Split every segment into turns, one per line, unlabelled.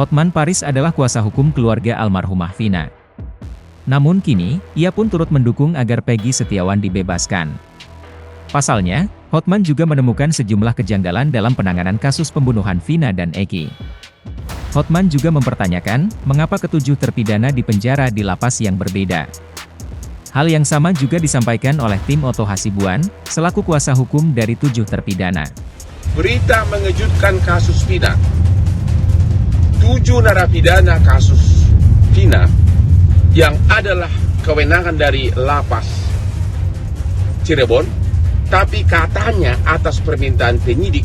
Hotman Paris adalah kuasa hukum keluarga almarhumah Vina. Namun kini, ia pun turut mendukung agar Peggy Setiawan dibebaskan. Pasalnya, Hotman juga menemukan sejumlah kejanggalan dalam penanganan kasus pembunuhan Vina dan Eki. Hotman juga mempertanyakan, mengapa ketujuh terpidana dipenjara di lapas yang berbeda. Hal yang sama juga disampaikan oleh tim Otto Hasibuan, selaku kuasa hukum dari 7 terpidana.
Berita mengejutkan kasus Vina. 7 narapidana kasus Vina yang adalah kewenangan dari lapas Cirebon, tapi katanya atas permintaan penyidik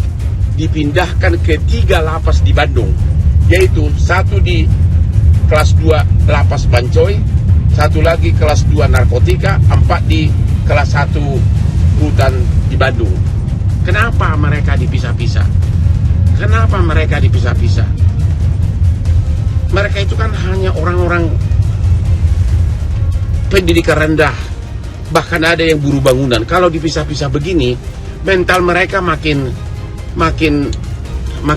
dipindahkan ke 3 lapas di Bandung, yaitu 1 di kelas 2 lapas Bancoy, 1 lagi kelas 2 narkotika, 4 di kelas 1 rutan di Bandung. Kenapa mereka dipisah-pisah? Kenapa mereka dipisah-pisah? Mereka itu kan hanya orang-orang pendidikan rendah, bahkan ada yang buruh bangunan. Kalau dipisah-pisah begini, mental mereka makin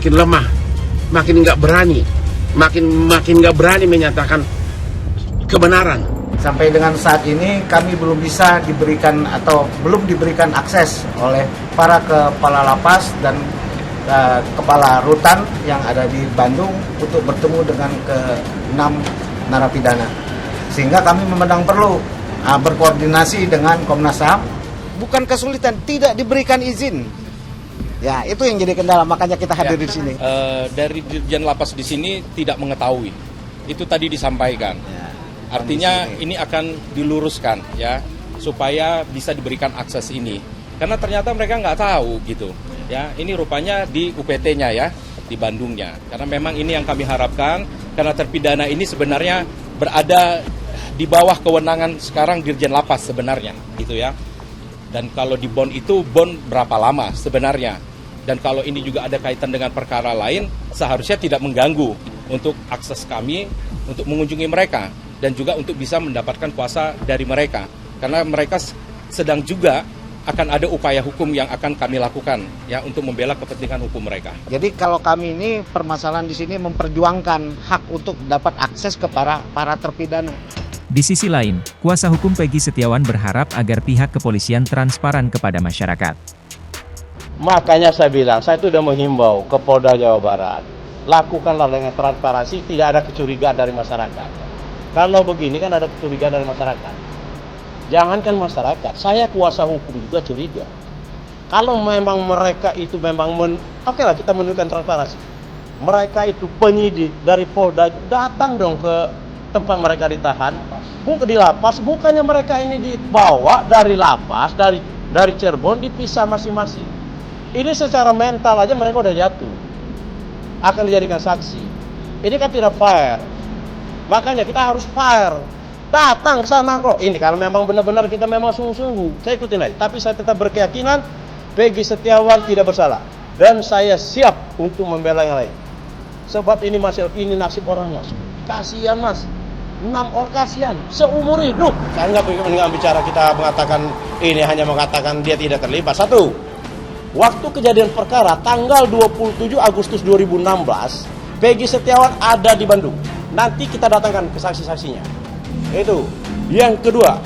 lemah, makin nggak berani, makin nggak berani menyatakan kebenaran.
Sampai dengan saat ini kami belum bisa diberikan atau belum diberikan akses oleh para kepala lapas dan kepala rutan yang ada di Bandung untuk bertemu dengan ke-6 narapidana. Sehingga kami memandang perlu berkoordinasi dengan Komnas HAM. Bukan kesulitan, tidak diberikan izin. Ya, itu yang jadi kendala, makanya kita hadir di sini.
Dari Dirjen Lapas di sini tidak mengetahui. Itu tadi disampaikan.
Ya,
artinya ini akan diluruskan ya, supaya bisa diberikan akses ini. Karena ternyata mereka nggak tahu gitu. Ya, ini rupanya di UPT-nya ya, di Bandungnya. Karena memang ini yang kami harapkan, karena terpidana ini sebenarnya berada di bawah kewenangan sekarang Dirjen Lapas sebenarnya, gitu ya. Dan kalau di BON itu, BON berapa lama sebenarnya. Dan kalau ini juga ada kaitan dengan perkara lain, seharusnya tidak mengganggu untuk akses kami untuk mengunjungi mereka. Dan juga untuk bisa mendapatkan kuasa dari mereka. Karena mereka sedang juga akan ada upaya hukum yang akan kami lakukan ya untuk membela kepentingan hukum mereka.
Jadi kalau kami ini permasalahan di sini memperjuangkan hak untuk dapat akses ke para terpidana.
Di sisi lain, kuasa hukum Peggy Setiawan berharap agar pihak kepolisian transparan kepada masyarakat.
Makanya saya bilang, saya itu sudah menghimbau ke Polda Jawa Barat, lakukanlah dengan transparansi, tidak ada kecurigaan dari masyarakat. Kalau begini kan ada kecurigaan dari masyarakat. Jangankan masyarakat, saya kuasa hukum juga curiga. Kalau memang mereka itu memang oke lah kita menunjukkan transparansi. Mereka itu penyidik dari Polda, datang dong ke tempat mereka ditahan, bukan di lapas, bukannya mereka ini dibawa dari lapas, dari Cirebon dipisah masing-masing. Ini secara mental aja mereka udah jatuh, akan dijadikan saksi. Ini kan tidak fair. Makanya kita harus fair. Datang ke sana kok. Ini kalau memang benar-benar kita memang sungguh-sungguh, saya ikutin aja. Tapi saya tetap berkeyakinan Peggy Setiawan tidak bersalah. Dan saya siap untuk membela yang lain. Sebab ini nasib orang mas. Kasihan mas. 6 orang kasihan. Seumur hidup. Saya nggak bicara kita mengatakan ini hanya mengatakan dia tidak terlibat. 1. Waktu kejadian perkara tanggal 27 Agustus 2016, Peggy Setiawan ada di Bandung. Nanti kita datangkan ke saksi-saksinya. Itu. Yang kedua,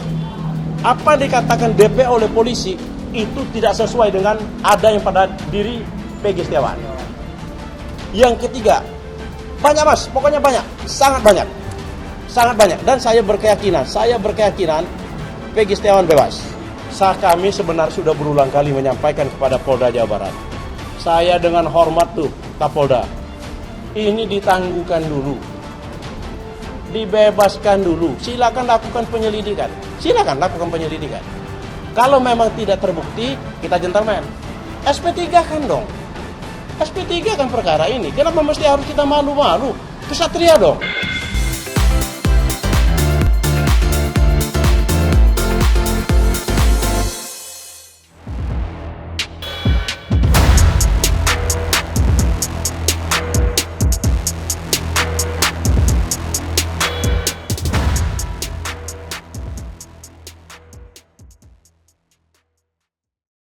apa dikatakan DP oleh polisi itu tidak sesuai dengan ada yang pada diri Peggy Setiawan. Yang ketiga, banyak mas, pokoknya banyak, sangat banyak, dan saya berkeyakinan Peggy Setiawan bebas. Kami sebenarnya sudah berulang kali menyampaikan kepada Polda Jawa Barat. Saya dengan hormat tuh Kapolda, ini ditangguhkan dulu. Dibebaskan dulu, silakan lakukan penyelidikan. Kalau memang tidak terbukti, kita gentleman. SP3 kan dong. SP3 kan perkara ini. Kenapa mesti harus kita malu-malu? Kesatria dong.